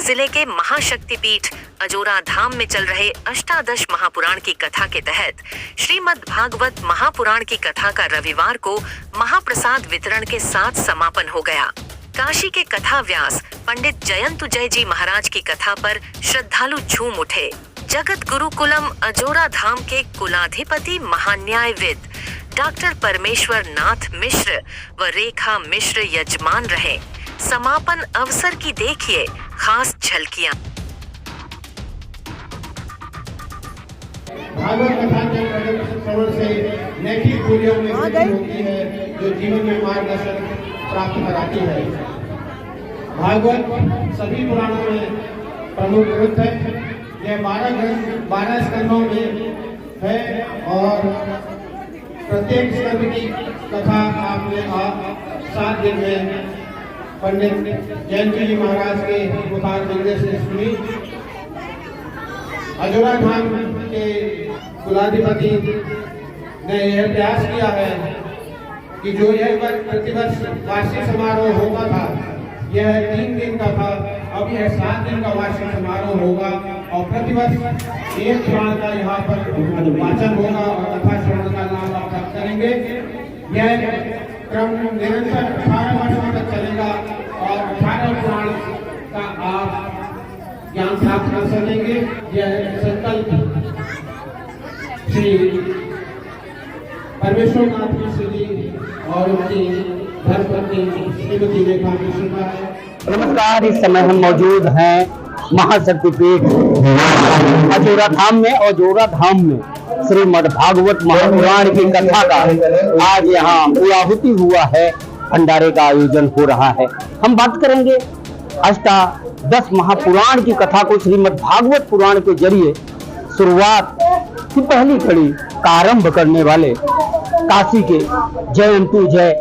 जिले के महाशक्तिपीठ अजोरा धाम में चल रहे अष्टादश महापुराण की कथा के तहत श्रीमद् भागवत महापुराण की कथा का रविवार को महाप्रसाद वितरण के साथ समापन हो गया। काशी के कथा व्यास पंडित जयंतु जय जी महाराज की कथा पर श्रद्धालु झूम उठे। जगत गुरुकुलम अजोरा धाम के कुलाधिपति महान्यायविद डॉक्टर परमेश्वर नाथ मिश्र व रेखा मिश्र यजमान रहे। समापन अवसर की देखिए खास झलकियां। भागवत कथा के श्रवण से नैतिक मूल्यों में वृद्धि होती है, जो जीवन में मार्गदर्शन प्राप्त कराती है। भागवत सभी पुराणों में प्रमुख ग्रंथ है। यह 12 स्कंदों में है और प्रत्येक स्कंद की कथा आपने 7 दिन में पंडित जयंतु जी महाराज के मुखार बिंदे से सुनी। अजोरा धाम के कुलाधिपति ने यह प्रयास किया है कि जो यह प्रतिवर्ष वार्षिक समारोह होता था, यह 3 दिन का था, अब यह 7 दिन का वार्षिक समारोह होगा और प्रतिवर्ष एक पुराण का यहाँ पर वाचन होगा और कथा श्रवण का लाभ आप प्राप्त करेंगे। यह क्रम निरंतर 18 वर्षों तक चलेगा और 18 पुराण का आप ज्ञान प्राप्त कर सकेंगे। यह संकल्प श्री परमेश्वर नाथ मिश्र जी और उनकी धर्मपत्नी श्रीमती रेखा मिश्र का है। नमस्कार, इस समय हम मौजूद हैं महाशक्तिपीठ अजोरा धाम में। अजोरा धाम में श्रीमद् भागवत महापुराण की कथा का आज यहाँ पूर्णाहुति हुआ है, भंडारे का आयोजन हो रहा है। हम बात करेंगे अष्टादश महापुराण की कथा को श्रीमद् भागवत पुराण के जरिए शुरुआत की पहली कड़ी का आरंभ करने वाले काशी के जयंतु जय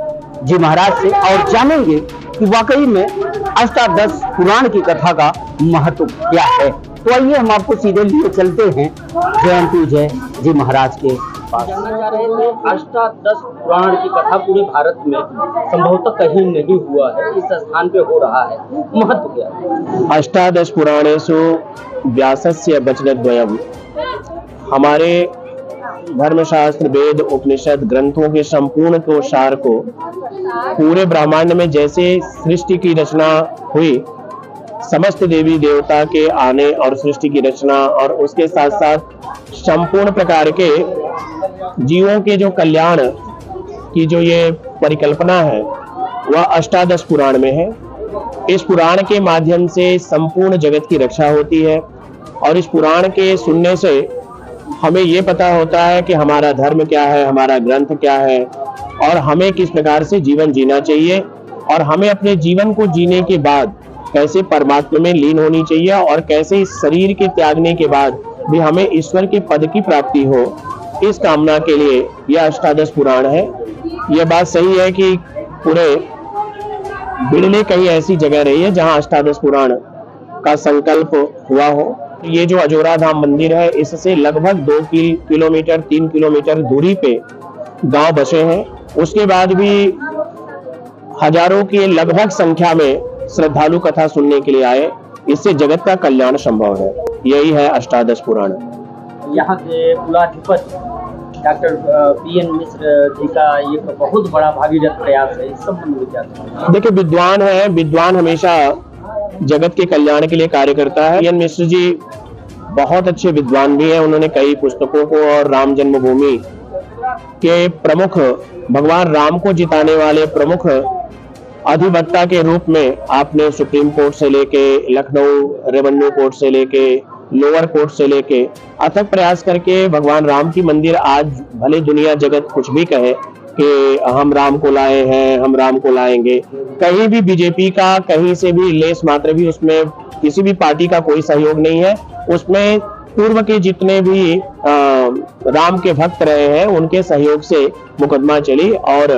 जी महाराज से और जानेंगे कि वाकई में अष्टादश पुराण की कथा का महत्व क्या है। तो आइए हम आपको सीधे लिए चलते हैं जयंतु जय जी महाराज के पास। जानना चाह रहे थे, अष्टादश पुराण की कथा पूरे भारत में संभवतः कहीं नहीं हुआ है, इस स्थान पे हो रहा है, महत्व क्या है? अष्टादश पुराणेषु व्यासस्य वचनद्वयम्। हमारे धर्मशास्त्र वेद उपनिषद ग्रंथों के संपूर्ण को सार को पूरे ब्रह्मांड में जैसे सृष्टि की रचना हुई, समस्त देवी देवता के आने और सृष्टि की रचना और उसके साथ साथ संपूर्ण प्रकार के जीवों के जो कल्याण की जो ये परिकल्पना है वह अष्टादश पुराण में है। इस पुराण के माध्यम से संपूर्ण जगत की रक्षा होती है और इस पुराण के सुनने से हमें ये पता होता है कि हमारा धर्म क्या है, हमारा ग्रंथ क्या है और हमें किस प्रकार से जीवन जीना चाहिए और हमें अपने जीवन को जीने के बाद कैसे परमात्मा में लीन होनी चाहिए और कैसे इस शरीर के त्यागने के बाद भी हमें ईश्वर के पद की प्राप्ति हो, इस कामना के लिए यह अष्टादश पुराण है। यह बात सही है कि पूरे बिड़ले कहीं ऐसी जगह रही है जहां अष्टादश पुराण का संकल्प हुआ हो। ये जो अजोरा धाम मंदिर है, इससे लगभग 2 किलोमीटर 3 किलोमीटर दूरी पे गांव बसे हैं। उसके बाद भी हजारों की लगभग संख्या में श्रद्धालु कथा सुनने के लिए आए। इससे जगत का कल्याण संभव है। यही है अष्टादश पुराण। यहाँ के कुलाधिपति डॉक्टर पीएन मिश्र जी का ये बहुत बड़ा भागीरथ प्रयास है, इस संबंध में क्या? देखिए, विद्वान है, विद्वान हमेशा जगत के कल्याण के लिए कार्य करता है। पीएन मिश्र जी बहुत अच्छे विद्वान भी हैं। उन्होंने कई पुस्तकों को और राम जन्मभूमि के प्रमुख, भगवान राम को जिताने वाले प्रमुख अधिवक्ता के रूप में आपने सुप्रीम कोर्ट से लेके लखनऊ रेवेन्यू कोर्ट से लेके लोअर कोर्ट से लेके अथक प्रयास करके भगवान राम की मंदिर, आज भले दुनिया जगत कुछ भी कहे कि हम राम को लाए हैं, हम राम को लाएंगे, कहीं भी बीजेपी का कहीं से भी लेस मात्र भी उसमें किसी भी पार्टी का कोई सहयोग नहीं है। उसमें पूर्व के जितने भी राम के भक्त रहे हैं उनके सहयोग से मुकदमा चली और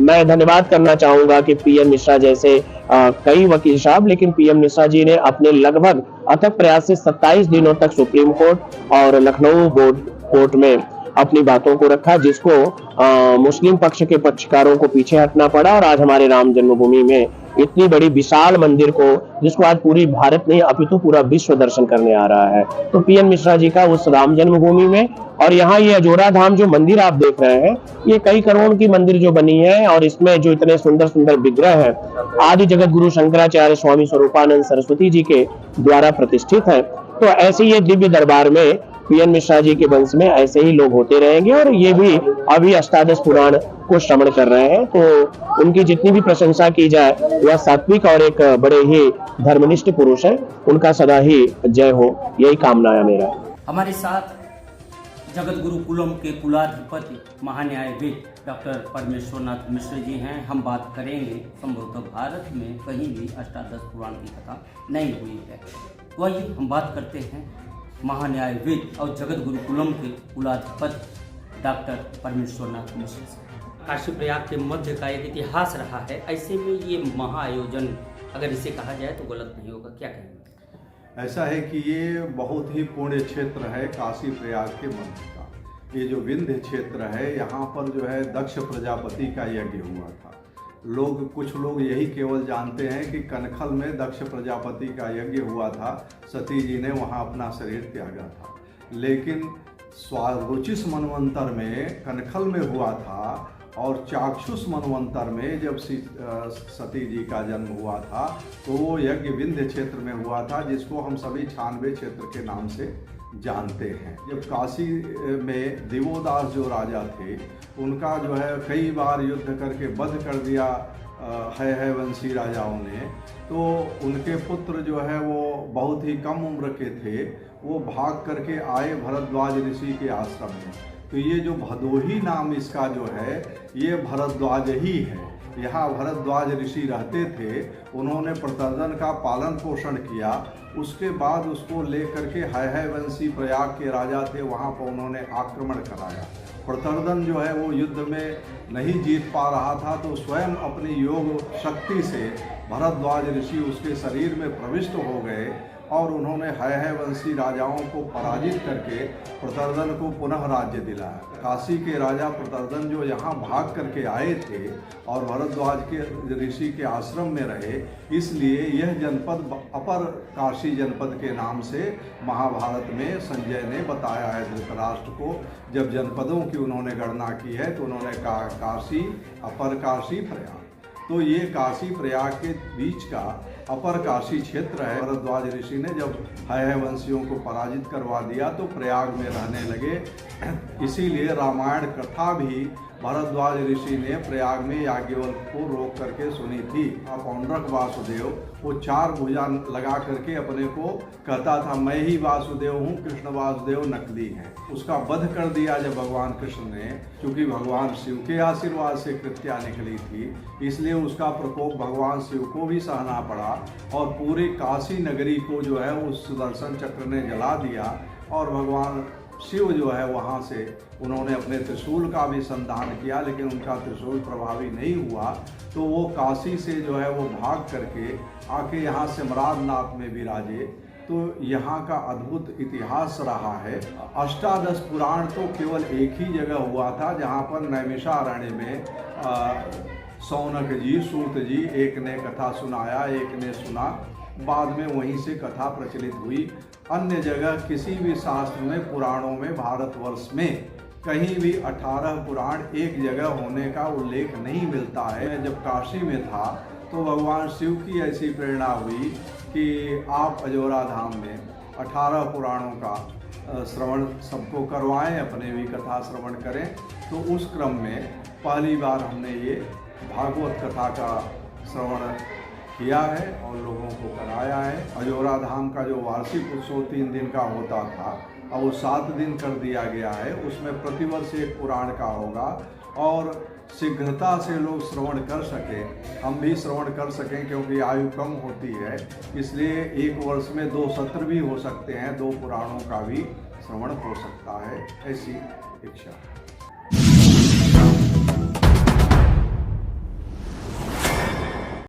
मैं धन्यवाद करना चाहूंगा कि पीएम मिश्रा जैसे कई वकील साहब, लेकिन पीएम मिश्रा जी ने अपने लगभग अथक प्रयास से 27 दिनों तक सुप्रीम कोर्ट और लखनऊ बोर्ड कोर्ट में अपनी बातों को रखा, जिसको मुस्लिम पक्ष के पक्षकारों को पीछे हटना पड़ा और आज हमारे राम जन्मभूमि में इतनी बड़ी विशाल मंदिर को, जिसको आज पूरी भारत नहीं अपितु पूरा विश्व दर्शन करने आ रहा है। तो पीएन मिश्रा जी का उस राम जन्मभूमि में, और यहाँ ये अजोरा धाम जो मंदिर आप देख रहे हैं, ये कई करोड़ की मंदिर जो बनी है, और इसमें जो इतने सुंदर सुंदर विग्रह हैं, आदि जगत गुरु शंकराचार्य स्वामी स्वरूपानंद सरस्वती जी के द्वारा प्रतिष्ठित है। तो ऐसे ये दिव्य दरबार में पीएन मिश्रा जी के वंश में ऐसे ही लोग होते रहेंगे, और ये भी अभी अष्टादश पुराण को श्रवण कर रहे हैं। तो उनकी जितनी भी प्रशंसा की जाए, वह सात्विक और एक बड़े ही धर्मनिष्ठ पुरुष है। उनका सदा ही जय हो, यही कामना है मेरा। हमारे साथ जगत गुरु कुलम के कुलाधिपति महान्यायविद डॉक्टर परमेश्वरनाथ मिश्र जी हैं। हम बात करेंगे, संभवतः भारत में कहीं भी अष्टादश पुराण की कथा नहीं हुई है। तो आइए हम बात करते हैं महान्यायविद और जगत गुरु कुलम के कुलाधिपति डॉक्टर परमेश्वरनाथ मिश्र से। काशी प्रयाग के मध्य का एक इतिहास रहा है, ऐसे में ये महाआयोजन अगर इसे कहा जाए तो गलत नहीं होगा, क्या कहेंगे? ऐसा है कि ये बहुत ही पुण्य क्षेत्र है काशी प्रयाग के मध्य का। ये जो विंध्य क्षेत्र है, यहाँ पर जो है दक्ष प्रजापति का यज्ञ हुआ था। कुछ लोग यही केवल जानते हैं कि कनखल में दक्ष प्रजापति का यज्ञ हुआ था, सती जी ने वहाँ अपना शरीर त्यागा था। लेकिन स्वारुचिस मनवंतर में कनखल में हुआ था, और चाक्षुष मनवंतर में जब सती जी का जन्म हुआ था, तो वो यज्ञ विंध्य क्षेत्र में हुआ था, जिसको हम सभी 96 क्षेत्र के नाम से जानते हैं। जब काशी में दिवोदास जो राजा थे, उनका जो है कई बार युद्ध करके वध कर दिया है वंशी राजाओं ने, तो उनके पुत्र जो है वो बहुत ही कम उम्र के थे, वो भाग करके आए भरद्वाज ऋषि के आश्रम में। तो ये जो भदोही नाम इसका जो है, ये भरद्वाज ही है। यहाँ भरद्वाज ऋषि रहते थे, उन्होंने प्रतर्दन का पालन पोषण किया। उसके बाद उसको लेकर के है वंशी प्रयाग के राजा थे, वहाँ पर उन्होंने आक्रमण कराया। प्रतर्दन जो है वो युद्ध में नहीं जीत पा रहा था, तो स्वयं अपनी योग शक्ति से भरद्वाज ऋषि उसके शरीर में प्रविष्ट हो गए, और उन्होंने है वंशी राजाओं को पराजित करके प्रतर्दन को पुनः राज्य दिलाया। काशी के राजा प्रतर्दन जो यहाँ भाग करके आए थे और भरद्वाज के ऋषि के आश्रम में रहे, इसलिए यह जनपद अपर काशी जनपद के नाम से महाभारत में संजय ने बताया है धृतराष्ट्र को। जब जनपदों की उन्होंने गणना की है, तो उन्होंने कहा काशी, अपर काशी, प्रयाग। तो ये काशी प्रयाग के बीच का अपर काशी क्षेत्र है। भरद्वाज ऋषि ने जब है वंशियों को पराजित करवा दिया, तो प्रयाग में रहने लगे। इसीलिए रामायण कथा भी भरद्वाज ऋषि ने प्रयाग में याज्ञवल्क्य को रोक करके सुनी थी। पौंड्रक वासुदेव वो 4 भुजा लगा करके अपने को कहता था, मैं ही वासुदेव हूँ, कृष्ण वासुदेव नकली हैं। उसका वध कर दिया जब भगवान कृष्ण ने, क्योंकि भगवान शिव के आशीर्वाद से कृत्या निकली थी, इसलिए उसका प्रकोप भगवान शिव को भी सहना पड़ा, और पूरी काशी नगरी को जो है उस सुदर्शन चक्र ने जला दिया। और भगवान शिव जो है वहाँ से उन्होंने अपने त्रिशूल का भी संधान किया, लेकिन उनका त्रिशूल प्रभावी नहीं हुआ। तो वो काशी से जो है वो भाग करके आके यहाँ सिमराधनाथ में विराजे। तो यहाँ का अद्भुत इतिहास रहा है। अष्टादश पुराण तो केवल एक ही जगह हुआ था, जहाँ पर नैमिषारण्य में सौनक जी, सूत जी, एक ने कथा सुनाया, एक ने सुना, बाद में वहीं से कथा प्रचलित हुई। अन्य जगह किसी भी शास्त्र में, पुराणों में, भारतवर्ष में कहीं भी 18 पुराण एक जगह होने का उल्लेख नहीं मिलता है। जब काशी में था तो भगवान शिव की ऐसी प्रेरणा हुई कि आप अजोरा धाम में 18 पुराणों का श्रवण सबको करवाएं, अपने भी कथा श्रवण करें। तो उस क्रम में पहली बार हमने ये भागवत कथा का श्रवण किया है और लोगों को कराया है। अजोरा धाम का जो वार्षिक उत्सव 3 दिन का होता था, अब वो 7 दिन कर दिया गया है। उसमें प्रतिवर्ष एक पुराण का होगा, और शीघ्रता से लोग श्रवण कर सकें, हम भी श्रवण कर सकें, क्योंकि आयु कम होती है, इसलिए एक वर्ष में 2 सत्र भी हो सकते हैं, 2 पुराणों का भी श्रवण हो सकता है, ऐसी इच्छा।